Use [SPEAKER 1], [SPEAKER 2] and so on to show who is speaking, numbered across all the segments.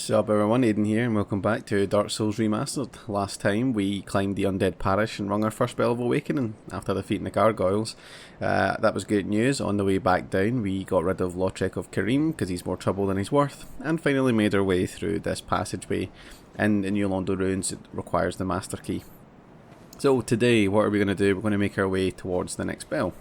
[SPEAKER 1] What's up everyone, Aiden here and welcome back to Dark Souls Remastered. Last time we climbed the Undead Parish and rung our first bell of awakening after defeating the gargoyles. That was great news. On the way back down we got rid of Lautrec of Karim because he's more trouble than he's worth, and finally made our way through this passageway in the New Londo ruins. It requires the Master Key. So today what are we going to do? We're going to make our way towards the next bell.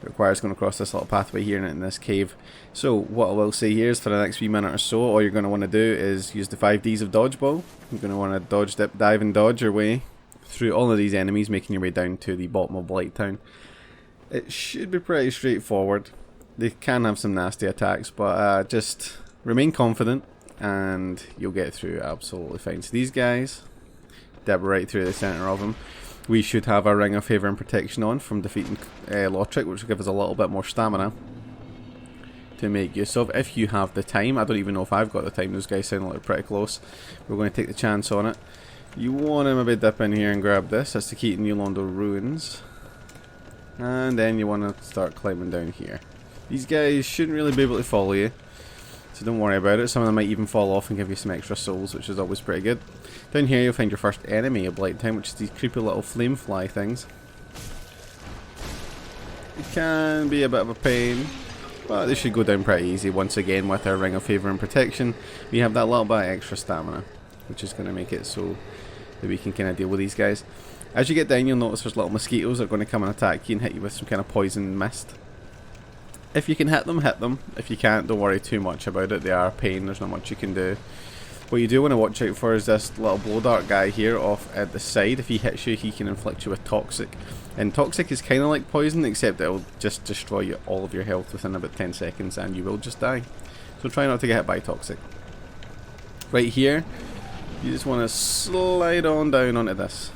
[SPEAKER 1] It requires going across this little pathway here in this cave. So what I will say here is for the next few minute or so, all you're going to want to do is use the 5Ds of Dodgeball. You're going to want to dodge, dip, dive and dodge your way through all of these enemies, making your way down to the bottom of Blighttown. It should be pretty straightforward. They can have some nasty attacks, but just remain confident and you'll get through absolutely fine. So these guys, dip right through the centre of them. We should have our Ring of Favour and Protection on from defeating Lautrec, which will give us a little bit more stamina to make use of if you have the time. I don't even know if I've got the time. Those guys sound like they're pretty close. We're going to take the chance on it. You want to maybe dip in here and grab this. That's the key to New Londo Ruins. And then you want to start climbing down here. These guys shouldn't really be able to follow you, so don't worry about it. Some of them might even fall off and give you some extra souls, which is always pretty good. Down here you'll find your first enemy of Blighttown, which is these creepy little flame fly things. It can be a bit of a pain, but they should go down pretty easy. Once again, with our Ring of Favour and Protection, we have that little bit of extra stamina, which is going to make it so that we can kind of deal with these guys. As you get down, you'll notice there's little mosquitoes that are going to come and attack you and hit you with some kind of poison mist. If you can hit them, hit them. If you can't, don't worry too much about it. They are a pain, there's not much you can do. What you do want to watch out for is this little blow dart guy here off at the side. If he hits you, he can inflict you with toxic. And toxic is kind of like poison, except it will just destroy all of your health within about 10 seconds and you will just die. So try not to get hit by toxic. Right here, you just want to slide on down onto this.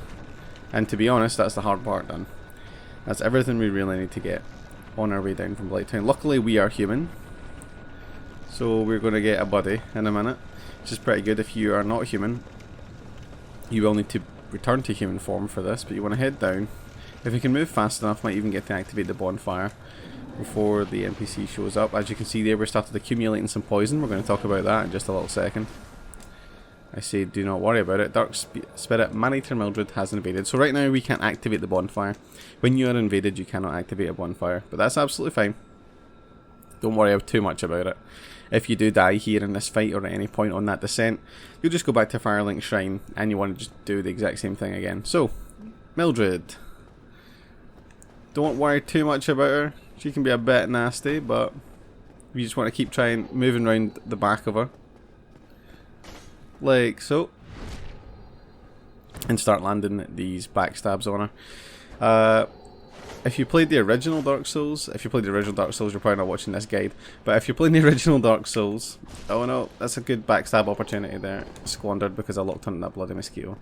[SPEAKER 1] And to be honest, that's the hard part done. That's everything we really need to get on our way down from Blighttown. Luckily we are human, so we're going to get a buddy in a minute, which is pretty good. If you are not human, you will need to return to human form for this, but you want to head down. If you can move fast enough, might even get to activate the bonfire before the NPC shows up. As you can see there, we started accumulating some poison. We're going to talk about that in just a little second. I say do not worry about it. Dark Spirit Maneater Mildrid has invaded. So right now we can't activate the bonfire. When you are invaded you cannot activate a bonfire. But that's absolutely fine. Don't worry too much about it. If you do die here in this fight or at any point on that descent, you'll just go back to Firelink Shrine and you want to just do the exact same thing again. So, Mildrid. Don't worry too much about her. She can be a bit nasty, but you just want to keep trying moving around the back of her. Like so, and start landing these backstabs on her. If you played the original Dark Souls, you're probably not watching this guide, but if you're playing the original Dark Souls, oh no, that's a good backstab opportunity there, squandered because I locked on that bloody mosquito.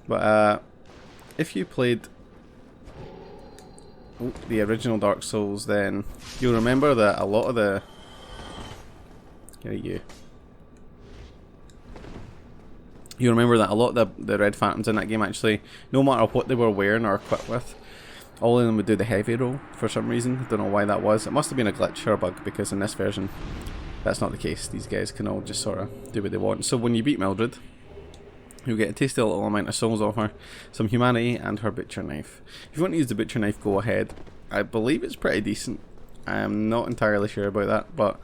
[SPEAKER 1] But if you played the original Dark Souls, then you'll remember that a lot of the You remember that a lot of the Red Phantoms in that game actually, no matter what they were wearing or equipped with, all of them would do the heavy roll for some reason. I don't know why that was. It must have been a glitch or a bug, because in this version that's not the case. These guys can all just sort of do what they want. So when you beat Mildrid, you'll get a tasty little amount of souls off her, some humanity and her butcher knife. If you want to use the butcher knife, go ahead. I believe it's pretty decent. I'm not entirely sure about that, but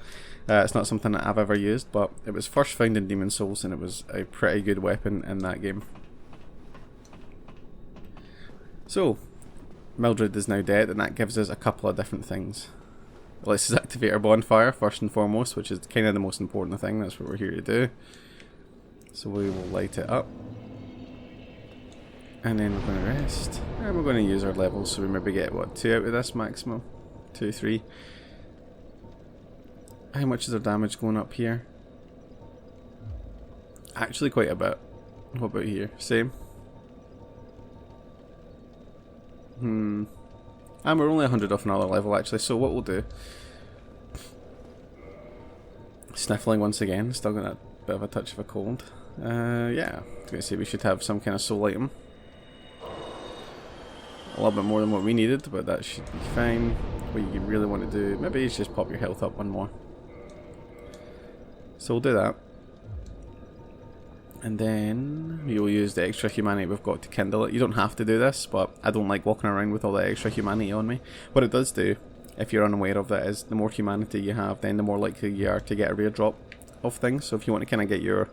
[SPEAKER 1] it's not something that I've ever used, but it was first found in Demon Souls and it was a pretty good weapon in that game. So, Mildrid is now dead, and that gives us a couple of different things. It lets us activate our bonfire first and foremost, which is kind of the most important thing. That's what we're here to do. So we will light it up. And then we're going to rest. And we're going to use our levels, so we maybe get, what, 2 out of this maximum? 2, 3. How much is our damage going up here? Actually quite a bit. What about here? Same? And we're only 100 off another level actually, so what we'll do... Sniffling once again, still got a bit of a touch of a cold. Yeah, I was going to say we should have some kind of soul item. A little bit more than what we needed, but that should be fine. What you really want to do, maybe is just pop your health up one more. So we'll do that. And then we will use the extra humanity we've got to kindle it. You don't have to do this, but I don't like walking around with all the extra humanity on me. What it does do, if you're unaware of that, is the more humanity you have, then the more likely you are to get a rare drop of things. So if you want to kind of get your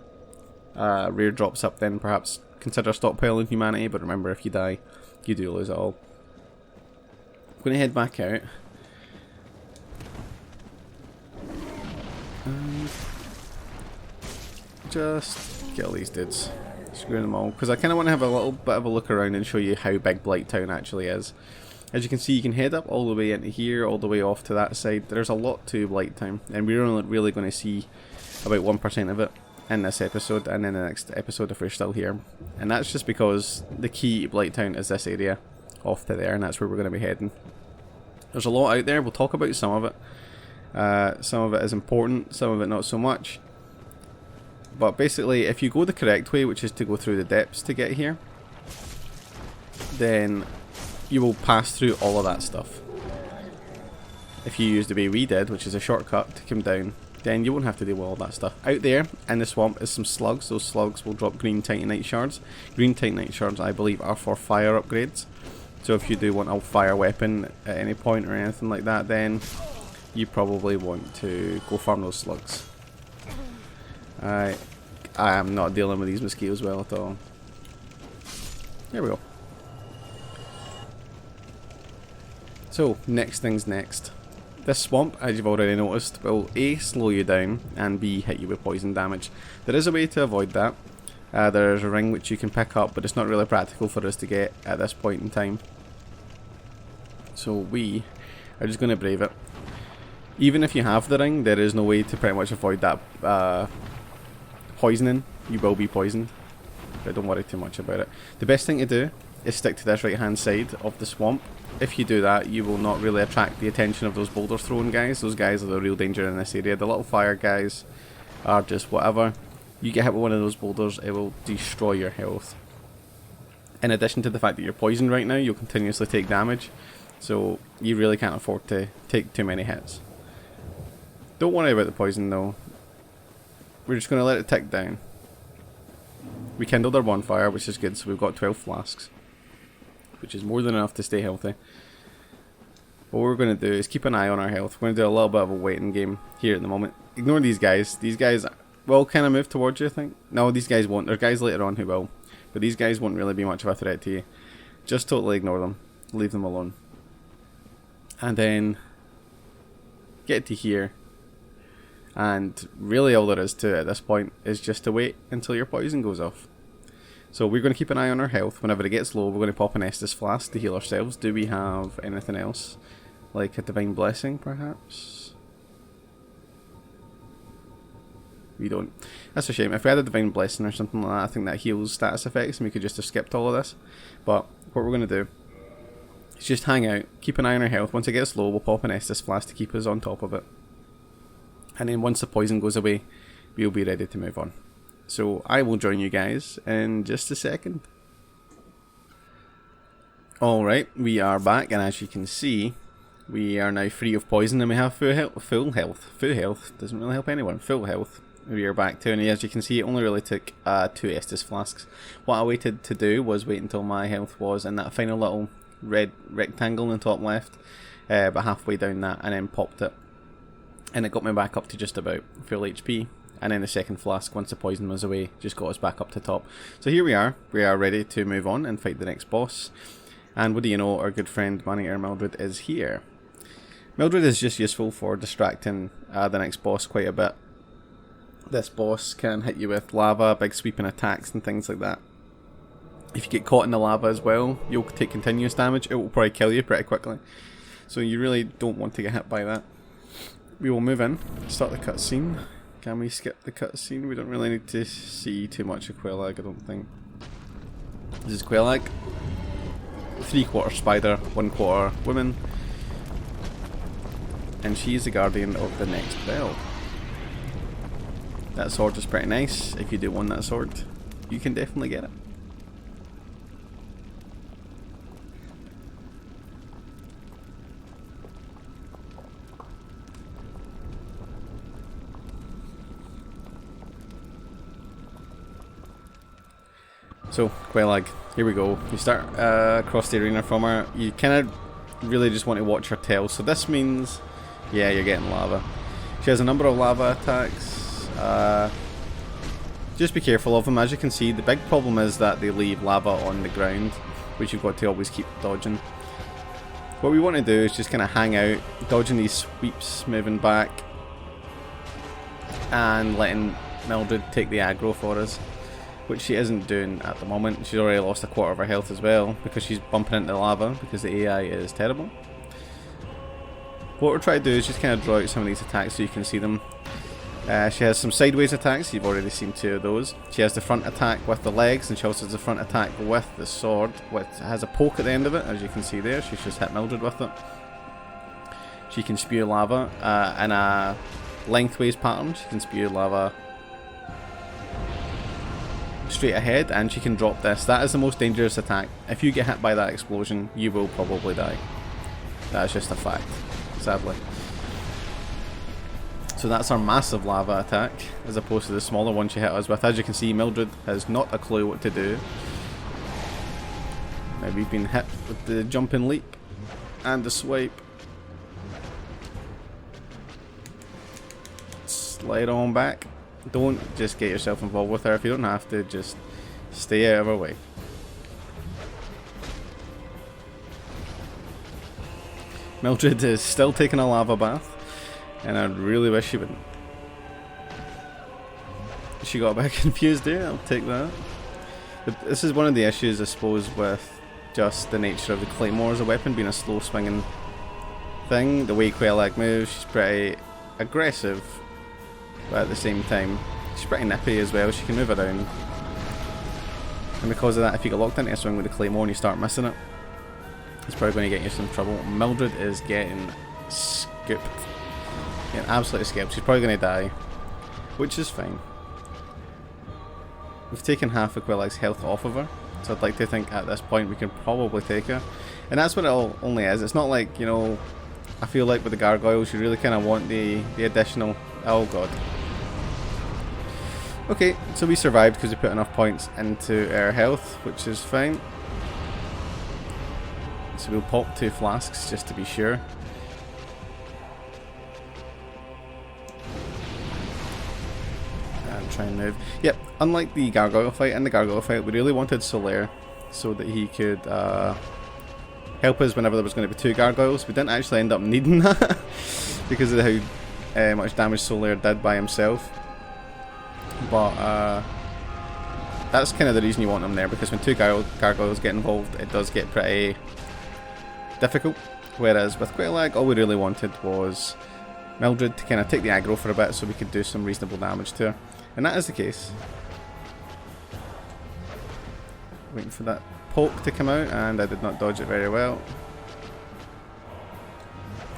[SPEAKER 1] rare drops up, then perhaps consider stockpiling humanity, but remember, if you die, you do lose it all. I'm going to head back out. And just get all these dudes. Screw them all. Because I kind of want to have a little bit of a look around and show you how big Blighttown actually is. As you can see, you can head up all the way into here, all the way off to that side. There's a lot to Blighttown, and we're only really going to see about 1% of it in this episode, and in the next episode if we're still here. And that's just because the key to Blighttown is this area off to there, and that's where we're going to be heading. There's a lot out there. We'll talk about some of it. Some of it is important, some of it not so much. But basically, if you go the correct way, which is to go through the depths to get here, then you will pass through all of that stuff. If you use the way we did, which is a shortcut to come down, then you won't have to deal with all that stuff. Out there in the swamp is some slugs. Those slugs will drop green titanite shards. Green titanite shards, I believe, are for fire upgrades. So if you do want a fire weapon at any point or anything like that, then you probably want to go farm those slugs. I am not dealing with these mosquitoes well at all. There we go. So, next things next. This swamp, as you've already noticed, will A, slow you down, and B, hit you with poison damage. There is a way to avoid that. There's a ring which you can pick up, but it's not really practical for us to get at this point in time. So we are just going to brave it. Even if you have the ring, there is no way to pretty much avoid that poisoning. You will be poisoned, but don't worry too much about it. The best thing to do is stick to this right hand side of the swamp. If you do that, you will not really attract the attention of those boulder throwing guys. Those guys are the real danger in this area. The little fire guys are just whatever. You get hit with one of those boulders, it will destroy your health. In addition to the fact that you're poisoned right now, you'll continuously take damage. So you really can't afford to take too many hits. Don't worry about the poison though. We're just going to let it tick down. We kindled our bonfire, which is good, so we've got 12 flasks, which is more than enough to stay healthy. What we're going to do is keep an eye on our health. We're going to do a little bit of a waiting game here at the moment. Ignore these guys. These guys will kind of move towards you, I think. No, these guys won't. There are guys later on who will. But these guys won't really be much of a threat to you. Just totally ignore them. Leave them alone. And then get to here. And really all there is to it at this point is just to wait until your poison goes off. So we're going to keep an eye on our health. Whenever it gets low, we're going to pop an Estus flask to heal ourselves. Do we have anything else? Like a Divine Blessing, perhaps? We don't. That's a shame. If we had a Divine Blessing or something like that, I think that heals status effects and we could just have skipped all of this. But what we're going to do is just hang out, keep an eye on our health. Once it gets low, we'll pop an Estus flask to keep us on top of it. And then once the poison goes away, we'll be ready to move on. So I will join you guys in just a second. Alright, we are back, and as you can see, we are now free of poison and we have full health. Full health doesn't really help anyone. Full health. We are back to, and as you can see, it only really took 2 Estus flasks. What I waited to do was wait until my health was in that final little red rectangle in the top left, but halfway down that, and then popped it. And it got me back up to just about full HP. And then the second flask, once the poison was away, just got us back up to top. So here we are ready to move on and fight the next boss. And what do you know, our good friend Maneater Mildrid is here. Mildrid is just useful for distracting the next boss quite a bit. This boss can hit you with lava, big sweeping attacks and things like that. If you get caught in the lava as well, you'll take continuous damage. It will probably kill you pretty quickly. So you really don't want to get hit by that. We will move in, start the cutscene. Can we skip the cutscene? We don't really need to see too much of Quelaag, I don't think. This is Quelaag. 3/4 spider, 1/4 woman. And she is the guardian of the next bell. That sword is pretty nice. If you do want that sword, you can definitely get it. So, Quelaag, here we go. You start across the arena from her. You kind of really just want to watch her tail. So this means, yeah, you're getting lava. She has a number of lava attacks. Just be careful of them. As you can see, the big problem is that they leave lava on the ground, which you've got to always keep dodging. What we want to do is just kind of hang out, dodging these sweeps, moving back, and letting Mildrid take the aggro for us, which she isn't doing at the moment. She's already lost a quarter of her health as well because she's bumping into the lava because the AI is terrible. What we're trying to do is just kind of draw out some of these attacks so you can see them. She has some sideways attacks, you've already seen 2 of those. She has the front attack with the legs, and she also has the front attack with the sword, which has a poke at the end of it, as you can see there. She's just hit Mildred with it. She can spew lava in a lengthways pattern. She can spew lava straight ahead, and she can drop this. That is the most dangerous attack. If you get hit by that explosion, you will probably die. That is just a fact, sadly. So that's our massive lava attack, as opposed to the smaller one she hit us with. As you can see, Mildred has not a clue what to do. Now we've been hit with the jump and leap and the swipe. Slide on back. Don't just get yourself involved with her. If you don't have to, just stay out of her way. Mildred is still taking a lava bath, and I really wish she wouldn't. She got a bit confused there, I'll take that. But this is one of the issues, I suppose, with just the nature of the claymore as a weapon being a slow swinging thing. The way Quelaag moves, she's pretty aggressive, but at the same time, she's pretty nippy as well. She can move around. And because of that, if you get locked into a swing with the claymore and you start missing it, it's probably going to get you some trouble. Mildred is getting scooped. Getting absolutely scooped. She's probably going to die, which is fine. We've taken half of Quelaag's health off of her, so I'd like to think at this point we can probably take her. And that's what it only is. It's not like, you know, I feel like with the gargoyles you really kind of want the additional... Oh god. Okay, so we survived because we put enough points into our health, which is fine. So we'll pop 2 flasks just to be sure. And try and move. Yep, unlike the gargoyle fight, in the gargoyle fight we really wanted Solaire so that he could help us whenever there was going to be 2 gargoyles. We didn't actually end up needing that because of how much damage Solaire did by himself. But that's kind of the reason you want them there, because when 2 gargoyles get involved it does get pretty difficult. Whereas with Quelaag, all we really wanted was Mildred to kind of take the aggro for a bit so we could do some reasonable damage to her. And that is the case. Waiting for that poke to come out, and I did not dodge it very well.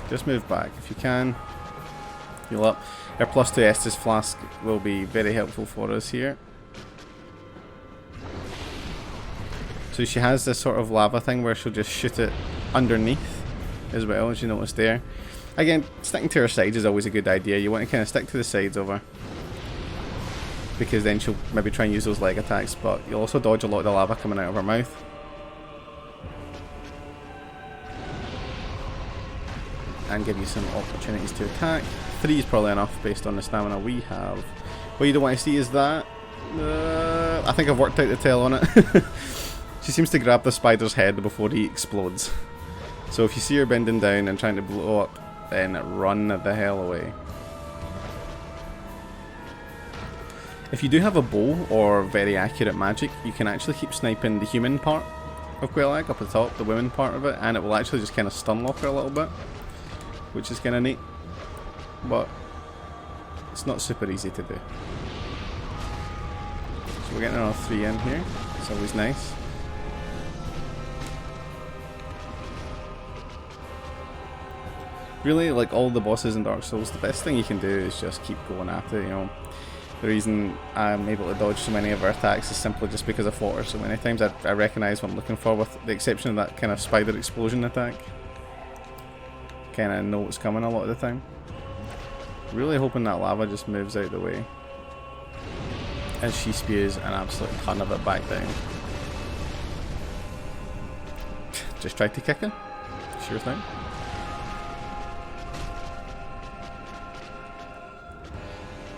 [SPEAKER 1] Just move back if you can. Heal up. Our +2 Estus flask will be very helpful for us here. So she has this sort of lava thing where she'll just shoot it underneath as well, as you noticed there. Again, sticking to her sides is always a good idea. You want to kind of stick to the sides of her, because then she'll maybe try and use those leg attacks, but you'll also dodge a lot of the lava coming out of her mouth. And give you some opportunities to attack. 3 is probably enough based on the stamina we have. What you don't want to see is that. I think I've worked out the tail on it. She seems to grab the spider's head before he explodes. So if you see her bending down and trying to blow up, then run the hell away. If you do have a bow or very accurate magic, you can actually keep sniping the human part of Quelaag up at the top, the women part of it, and it will actually just kind of stun lock her a little bit, which is kind of neat. But it's not super easy to do. So we're getting another 3 in here. It's always nice. Really, like all the bosses in Dark Souls, the best thing you can do is just keep going after it, you know. The reason I'm able to dodge so many of her attacks is simply just because I fought her so many times. I recognise what I'm looking for, with the exception of that kind of spider explosion attack. Kind of know what's coming a lot of the time. Really hoping that lava just moves out of the way as she spews an absolute ton of it back down. just try to kick it. Sure thing.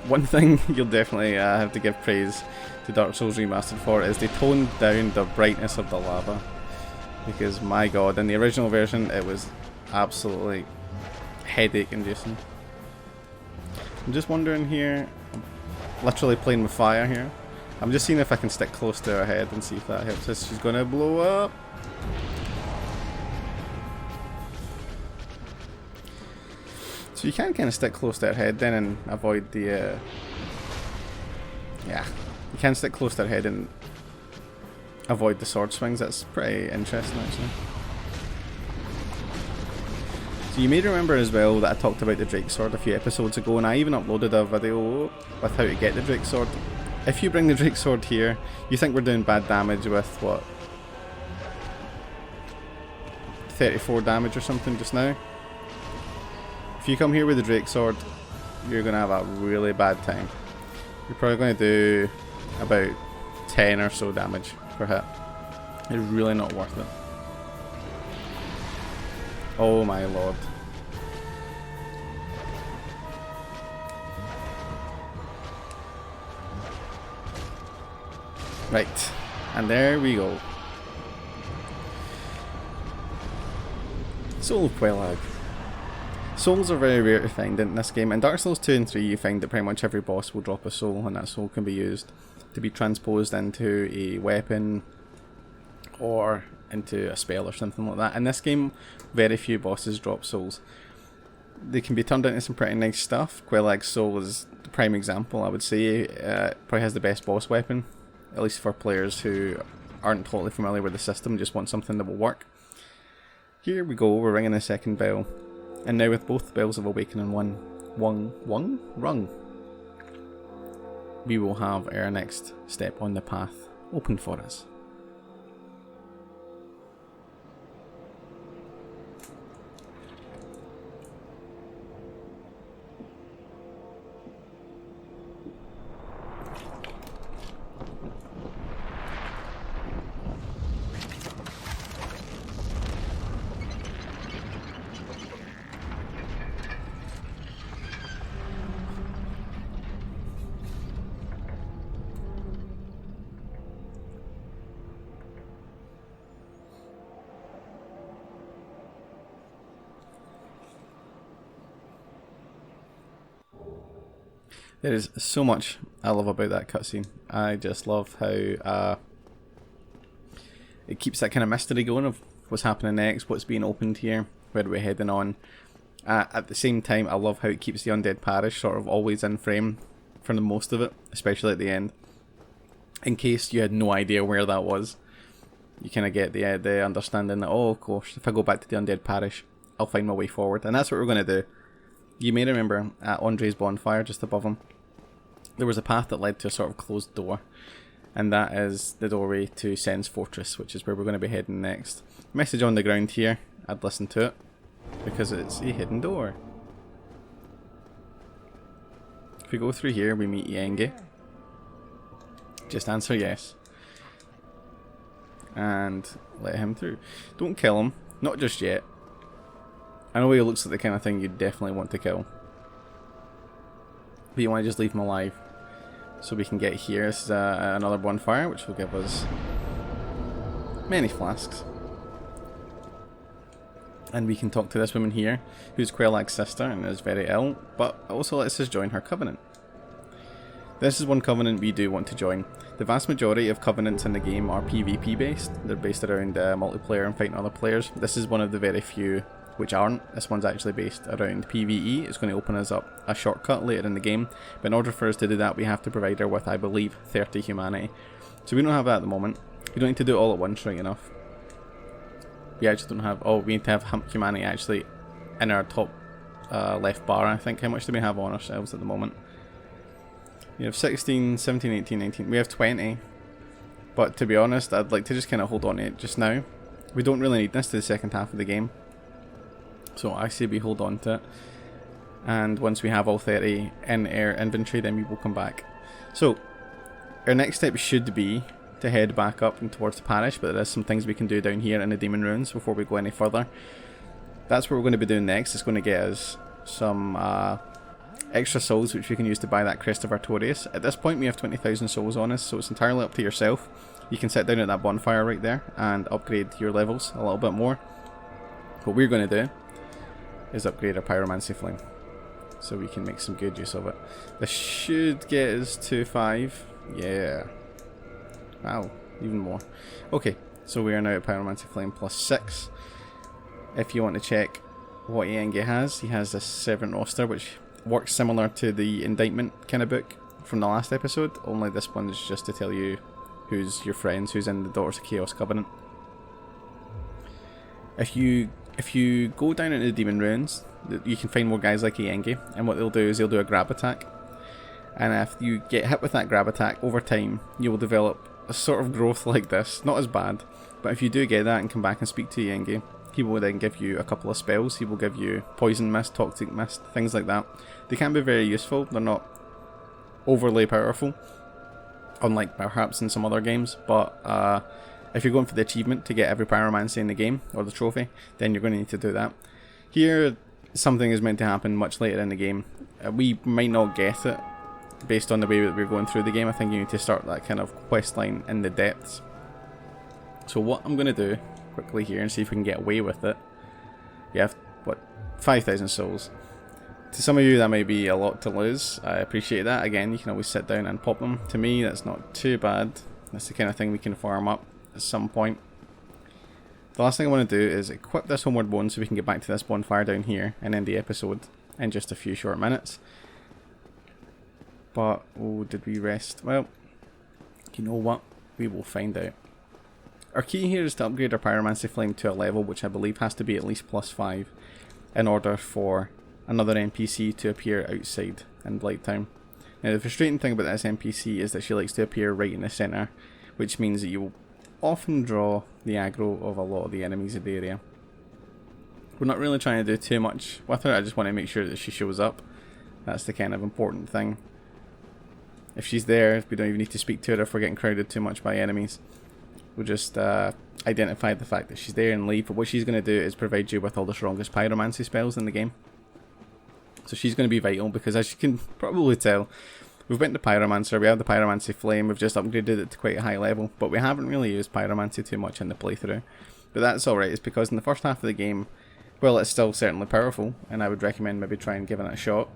[SPEAKER 1] One thing you'll definitely have to give praise to Dark Souls Remastered for is they toned down the brightness of the lava. Because my god, in the original version it was absolutely headache inducing. I'm just wondering here, I'm literally playing with fire here. I'm just seeing if I can stick close to her head and see if that helps us. She's gonna blow up. So you can kind of stick close to her head then and avoid the yeah, you can stick close to her head and avoid the sword swings. That's pretty interesting actually. So you may remember as well that I talked about the Drake Sword a few episodes ago, and I even uploaded a video with how to get the Drake Sword. If you bring the Drake Sword here, you think we're doing bad damage with what? 34 damage or something just now? If you come here with the Drake Sword, you're going to have a really bad time. You're probably going to do about 10 or so damage per hit. It's really not worth it. Oh my lord. Right, and there we go. Soul of Quelaag. Souls are very rare to find in this game. In Dark Souls 2 and 3 you find that pretty much every boss will drop a soul, and that soul can be used to be transposed into a weapon or into a spell or something like that. In this game, very few bosses drop souls. They can be turned into some pretty nice stuff. Quelaag's soul is the prime example, I would say. Probably has the best boss weapon, at least for players who aren't totally familiar with the system and just want something that will work. Here we go, we're ringing the second bell. And now with both bells of awakening rung, we will have our next step on the path open for us. There is so much I love about that cutscene. I just love how it keeps that kind of mystery going of what's happening next, what's being opened here, where we're heading on. At the same time, I love how it keeps the undead parish sort of always in frame for the most of it, especially at the end. In case you had no idea where that was, you kind of get the understanding that, oh, of course, if I go back to the undead parish, I'll find my way forward. And that's what we're going to do. You may remember at Andre's bonfire just above him, there was a path that led to a sort of closed door, and that is the doorway to Sen's Fortress, which is where we're going to be heading next. Message on the ground here, I'd listen to it, because it's a hidden door. If we go through here, we meet Yenge. Just answer yes. And let him through. Don't kill him, not just yet. I know he looks like the kind of thing you'd definitely want to kill. But you want to just leave him alive. So we can get here. This is another bonfire, which will give us many flasks. And we can talk to this woman here, who's Quelaag's sister and is very ill, but also lets us join her covenant. This is one covenant we do want to join. The vast majority of covenants in the game are PvP based. They're based around multiplayer and fighting other players. This is one of the very few which aren't. This one's actually based around PvE. It's going to open us up a shortcut later in the game, but in order for us to do that we have to provide her with, I believe, 30 humanity. So we don't have that at the moment. We don't need to do it all at once, right enough. We actually don't have, oh, we need to have humanity actually in our top left bar, I think. How much do we have on ourselves at the moment? We have 16, 17, 18, 19, we have 20. But to be honest, I'd like to just kind of hold on to it just now. We don't really need this to the second half of the game. So I say we hold on to it, and once we have all 30 in our inventory, then we will come back. So our next step should be to to head back up and towards the parish, but there is some things we can do down here in the Demon Ruins before we go any further. That's what we're going to be doing next. It's going to get us some extra souls which we can use to buy that Crest of Artorias. At this point we have 20,000 souls on us, so it's entirely up to yourself. You can sit down at that bonfire right there and upgrade your levels a little bit more. What we're going to do is upgrade our Pyromancy Flame, so we can make some good use of it. This should get us to 5. Yeah. Wow, even more. Okay, so we are now at Pyromancy Flame plus 6. If you want to check what Ienge has, he has this Servant Roster, which works similar to the Indictment kind of book from the last episode, only this one is just to tell you who's your friends, who's in the Daughters of Chaos Covenant. If you go down into the Demon Ruins, you can find more guys like Ienge, and what they'll do is they'll do a grab attack. And if you get hit with that grab attack, over time you will develop a sort of growth like this. Not as bad, but if you do get that and come back and speak to Ienge, he will then give you a couple of spells. He will give you Poison Mist, Toxic Mist, things like that. They can be very useful. They're not overly powerful, unlike perhaps in some other games, but if you're going for the achievement to get every Pyromancy in the game, or the trophy, then you're going to need to do that. Here, something is meant to happen much later in the game. We might not get it, based on the way that we're going through the game. I think you need to start that kind of quest line in the depths. So what I'm going to do quickly here and see if we can get away with it. You have, what, 5,000 souls. To some of you that may be a lot to lose. I appreciate that. Again, you can always sit down and pop them. To me, that's not too bad. That's the kind of thing we can farm up at some point. The last thing I want to do is equip this Homeward Bone so we can get back to this bonfire down here and end the episode in just a few short minutes. But, oh, did we rest? Well, you know what? We will find out. Our key here is to upgrade our Pyromancy Flame to a level which I believe has to be at least plus 5 in order for another NPC to appear outside in Blighttown. Now the frustrating thing about this NPC is that she likes to appear right in the centre, which means that you will often draw the aggro of a lot of the enemies in the area. We're not really trying to do too much with her, I just want to make sure that she shows up. That's the kind of important thing. If she's there, we don't even need to speak to her if we're getting crowded too much by enemies. We'll just identify the fact that she's there and leave, but what she's going to do is provide you with all the strongest pyromancy spells in the game. So she's going to be vital because, as you can probably tell, we've went to Pyromancer, we have the Pyromancy Flame, we've just upgraded it to quite a high level, but we haven't really used Pyromancy too much in the playthrough. But that's alright, it's because in the first half of the game, well, it's still certainly powerful, and I would recommend maybe trying giving it a shot.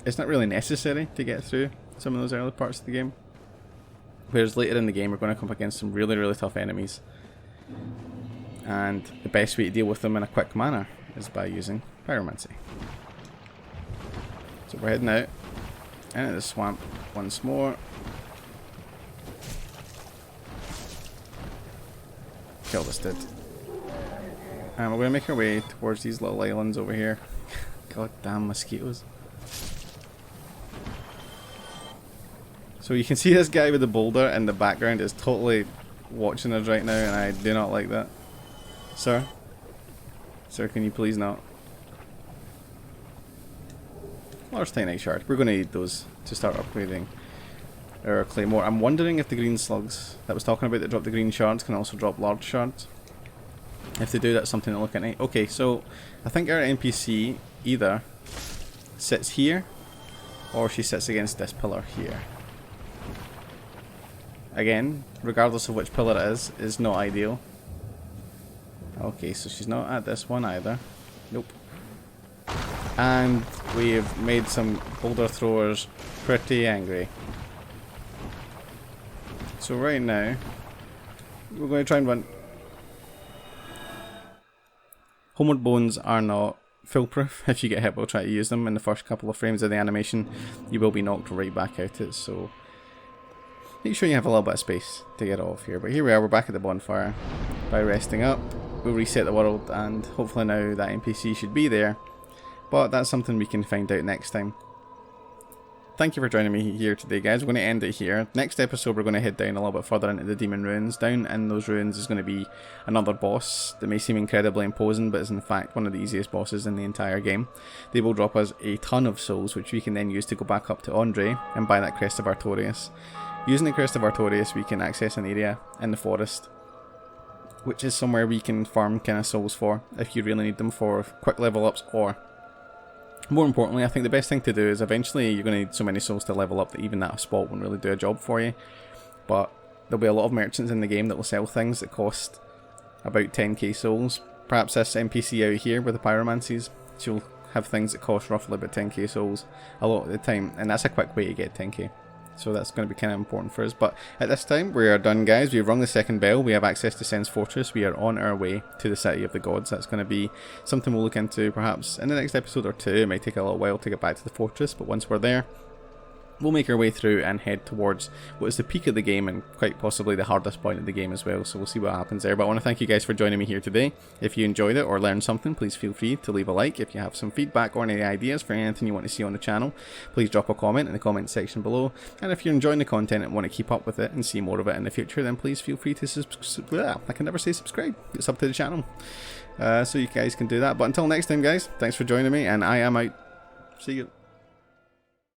[SPEAKER 1] It's not really necessary to get through some of those early parts of the game. Whereas later in the game, we're going to come up against some really, really tough enemies. And the best way to deal with them in a quick manner is by using Pyromancy. So we're heading out into the swamp once more. Kill this dude. And we're going to make our way towards these little islands over here. God damn mosquitoes. So you can see this guy with the boulder in the background is totally watching us right now, and I do not like that. Sir? Sir, can you please not? Large Titanite Shard. We're going to need those to start upgrading our Claymore. I'm wondering if the green slugs that I was talking about that drop the green shards can also drop large shards. If they do, that's something to look at. Okay, so I think our NPC either sits here or she sits against this pillar here. Again, regardless of which pillar it is not ideal. Okay, so she's not at this one either. Nope. And we've made some boulder throwers pretty angry. So right now, we're going to try and run. Homeward Bones are not foolproof. If you get hit while trying to use them in the first couple of frames of the animation, you will be knocked right back out it, so make sure you have a little bit of space to get off here. But here we are, we're back at the bonfire. By resting up, we'll reset the world, and hopefully now that NPC should be there. But that's something we can find out next time. Thank you for joining me here today, guys. We're going to end it here. Next episode, we're going to head down a little bit further into the Demon Ruins. Down in those ruins is going to be another boss that may seem incredibly imposing, but is in fact one of the easiest bosses in the entire game. They will drop us a ton of souls, which we can then use to go back up to Andre and buy that Crest of Artorias. Using the Crest of Artorias, we can access an area in the forest, which is somewhere we can farm kind of souls for, if you really need them for quick level ups, or more importantly, I think the best thing to do is eventually you're going to need so many souls to level up that even that spot won't really do a job for you. But there'll be a lot of merchants in the game that will sell things that cost about 10k souls. Perhaps this NPC out here with the pyromancies, she'll have things that cost roughly about 10k souls a lot of the time, and that's a quick way to get 10k. So that's going to be kind of important for us. But at this time, we are done, guys. We've rung the second bell. We have access to Sen's Fortress. We are on our way to the City of the Gods. That's going to be something we'll look into perhaps in the next episode or two. It might take a little while to get back to the fortress, but once we're there, we'll make our way through and head towards what is the peak of the game and quite possibly the hardest point of the game as well. So we'll see what happens there. But I want to thank you guys for joining me here today. If you enjoyed it or learned something, please feel free to leave a like. If you have some feedback or any ideas for anything you want to see on the channel, please drop a comment in the comment section below. And if you're enjoying the content and want to keep up with it and see more of it in the future, then please feel free to subscribe. I can never say subscribe. It's up to the channel. So you guys can do that. But until next time, guys, thanks for joining me, and I am out. See you.